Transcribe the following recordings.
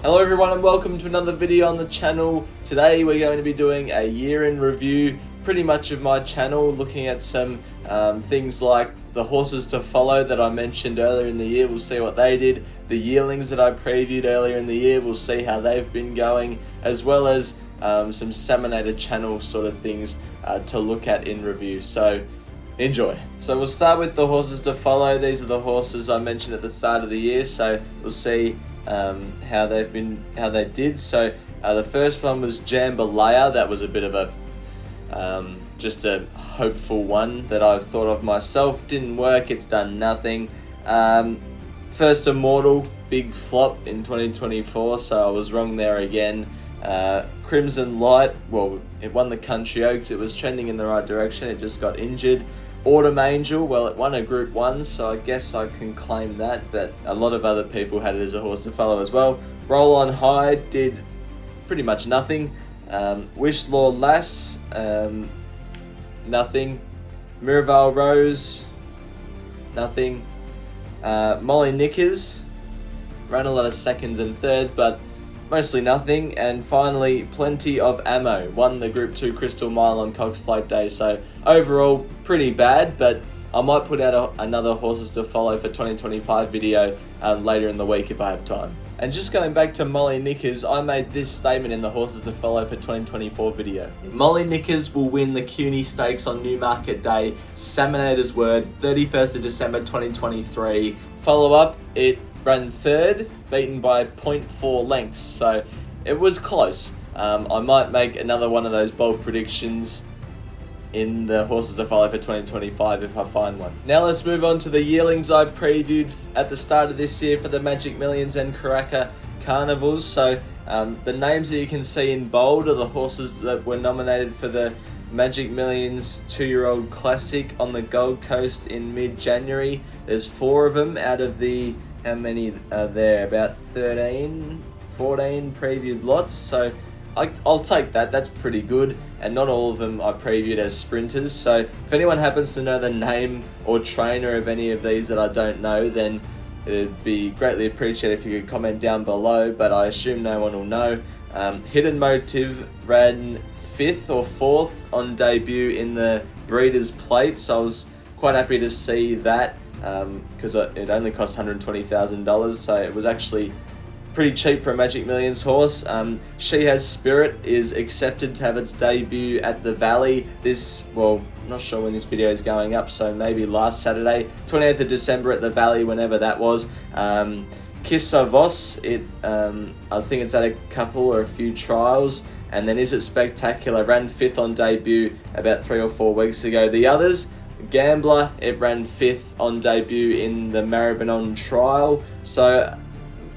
Hello everyone and welcome to another video on the channel. Today we're going to be doing a year in review pretty much of my channel, looking at some things like the horses to follow that I mentioned earlier in the year. We'll see what they did. The yearlings that I previewed earlier in the year, we'll see how they've been going, as well as some Saminator channel sort of things to look at in review. So enjoy. So we'll start with the horses to follow. These are the horses I mentioned at the start of the year, so we'll see how they did. So the first one was Jambalaya. That was a bit of a just a hopeful one that I thought of myself. Didn't work. It's done nothing. First Immortal, big flop in 2024, so I was wrong there again. Crimson Light, well, it won the Country Oaks. It was trending in the right direction. It just got injured. Autumn Angel, well, it won a Group 1, so I guess I can claim that, but a lot of other people had it as a horse to follow as well. Roll on High did pretty much nothing. Wish Law Lass, nothing. Miraval Rose, nothing. Molly Knickers, ran a lot of seconds and thirds, but mostly nothing. And finally, Plenty of Ammo, won the Group 2 Crystal Mile on Cox Plate Day. So overall, pretty bad, but I might put out another horses to follow for 2025 video later in the week if I have time. And just going back to Molly Knickers, I made this statement in the horses to follow for 2024 video. Molly Knickers will win the CUNY Stakes on Newmarket Day. Saminator's words, 31st of December 2023. Follow up, it ran third, beaten by 0.4 lengths, so it was close. I might make another one of those bold predictions in the horses to follow for 2025 if I find one. Now let's move on to the yearlings I previewed at the start of this year for the Magic Millions and Karaka Carnivals. So the names that you can see in bold are the horses that were nominated for the Magic Millions 2-year-old Classic on the Gold Coast in mid-January. There's 4 of them out of the, how many are there? About 13, 14 previewed lots. So I'll take that. That's pretty good. And not all of them I previewed as sprinters. So if anyone happens to know the name or trainer of any of these that I don't know, then it'd be greatly appreciated if you could comment down below, but I assume no one will know. Hidden Motive ran 5th or 4th on debut in the Breeders' Plate, so I was quite happy to see that because it only cost $120,000, so it was actually pretty cheap for a Magic Millions horse. She Has Spirit is accepted to have its debut at the Valley this, well, I'm not sure when this video is going up, so maybe last Saturday, 28th of December at the Valley, whenever that was. Kissa Voss, I think it's at a couple or a few trials. And then Is It Spectacular, ran 5th on debut about 3 or 4 weeks ago. The others, Gambler, it ran 5th on debut in the Maribyrnong trial. So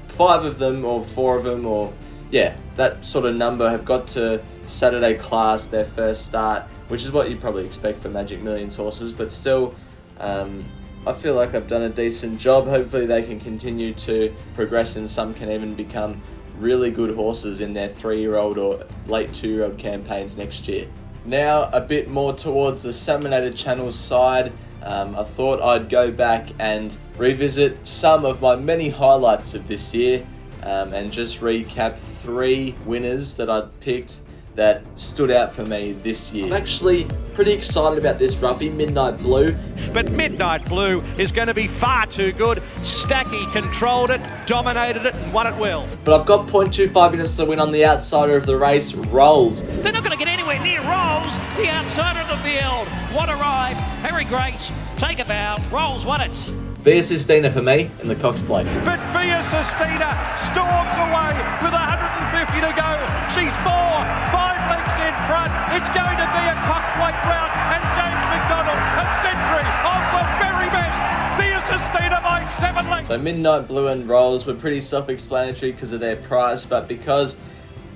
5 of them, or 4 of them, or yeah, that sort of number have got to Saturday class, their first start, which is what you probably expect for Magic Millions horses, but still, I feel like I've done a decent job. Hopefully they can continue to progress, and some can even become really good horses in their 3-year-old or late 2-year-old campaigns next year. Now a bit more towards the Saminator channel side. I thought I'd go back and revisit some of my many highlights of this year and just recap 3 winners that I'd picked that stood out for me this year. I'm actually pretty excited about this roughie, Midnight Blue. But Midnight Blue is going to be far too good. Stacky controlled it, dominated it, and won it well. But I've got 0.25 minutes to win on the outsider of the race, Rolls. They're not going to get anywhere near Rolls, the outsider of the field. What a ride. Harry Grace, take a bow. Rolls won it. Via Sistina for me in the Cox Plate. But Via Sistina storms away with 150 to go. She's 5 lengths in front. It's going to be a Cox Plate round, and James McDonald, a century of the very best. Via Sistina by 7 lengths. So Midnight Blue and Rolls were pretty self-explanatory because of their price, but because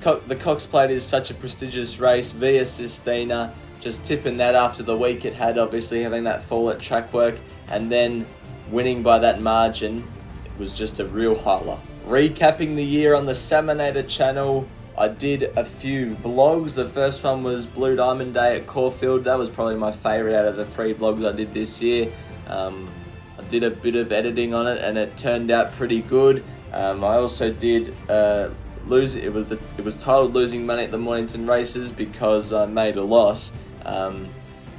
the Cox Plate is such a prestigious race, Via Sistina, just tipping that after the week it had, obviously having that fall at track work, and then winning by that margin, it was just a real highlight. Recapping the year on the Saminator channel, I did a few vlogs. The first one was Blue Diamond Day at Caulfield. That was probably my favourite out of the 3 vlogs I did this year. I did a bit of editing on it and it turned out pretty good. I also did it was titled Losing Money at the Mornington Races because I made a loss.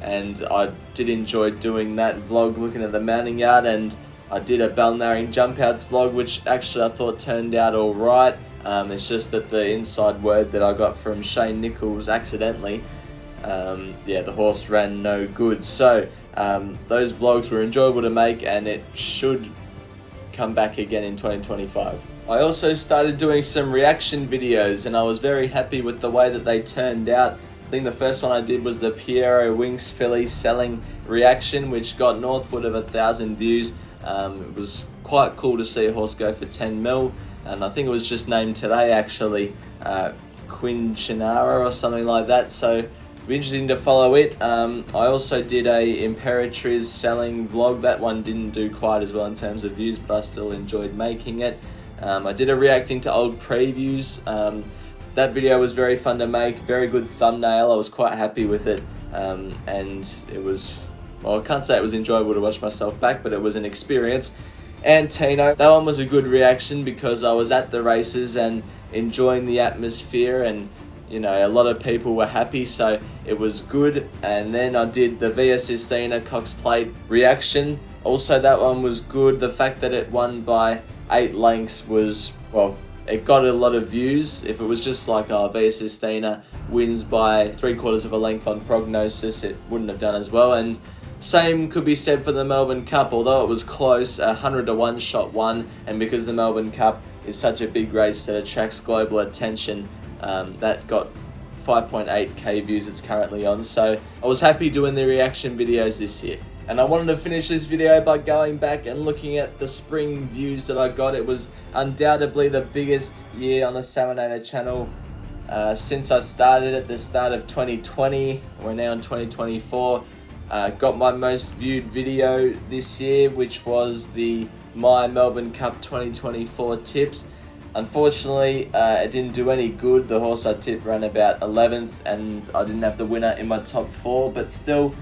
And I did enjoy doing that vlog, looking at the mounting yard, and I did a Balnarring jump outs vlog, which actually I thought turned out alright. It's just that the inside word that I got from Shane Nichols accidentally, the horse ran no good. So those vlogs were enjoyable to make, and it should come back again in 2025. I also started doing some reaction videos, and I was very happy with the way that they turned out. I think the first one I did was the Piero Winks filly selling reaction, which got northward of 1,000 views. It was quite cool to see a horse go for 10 mil, and I think it was just named today actually, Quinchinara or something like that, so it'll be interesting to follow it. I also did a Imperatriz selling vlog. That one didn't do quite as well in terms of views, but I still enjoyed making it. I did a reacting to old previews. That video was very fun to make, very good thumbnail. I was quite happy with it, and it was, well, I can't say it was enjoyable to watch myself back, but it was an experience. And Tino, that one was a good reaction because I was at the races and enjoying the atmosphere, and you know, a lot of people were happy, so it was good. And then I did the Via Sistina Cox Plate reaction. Also, that one was good. The fact that it won by 8 lengths was, well, it got a lot of views. If it was just like Via Sistina wins by 3/4 of a length on prognosis, it wouldn't have done as well. And same could be said for the Melbourne Cup. Although it was close, 100 to 1 shot won, and because the Melbourne Cup is such a big race that attracts global attention, that got 5.8k views it's currently on. So I was happy doing the reaction videos this year. And I wanted to finish this video by going back and looking at the spring views that I got. It was undoubtedly the biggest year on the Saminator channel since I started at the start of 2020. We're now in 2024. Got my most viewed video this year, which was the My Melbourne Cup 2024 tips. Unfortunately, it didn't do any good. The horse I tipped ran about 11th, and I didn't have the winner in my top 4, but still,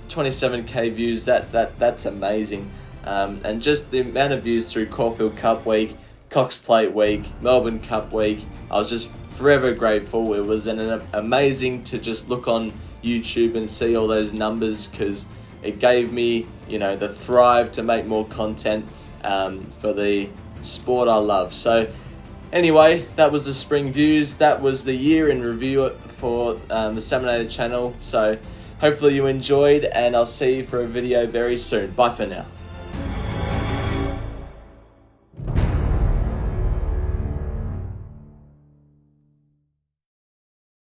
27k views, that's amazing. And just the amount of views through Caulfield Cup Week, Cox Plate Week, Melbourne Cup Week, I was just forever grateful. It was amazing to just look on YouTube and see all those numbers, because it gave me, you know, the thrive to make more content for the sport I love. So anyway, that was the spring views. That was the year in review for the Saminator channel. So hopefully you enjoyed, and I'll see you for a video very soon. Bye for now.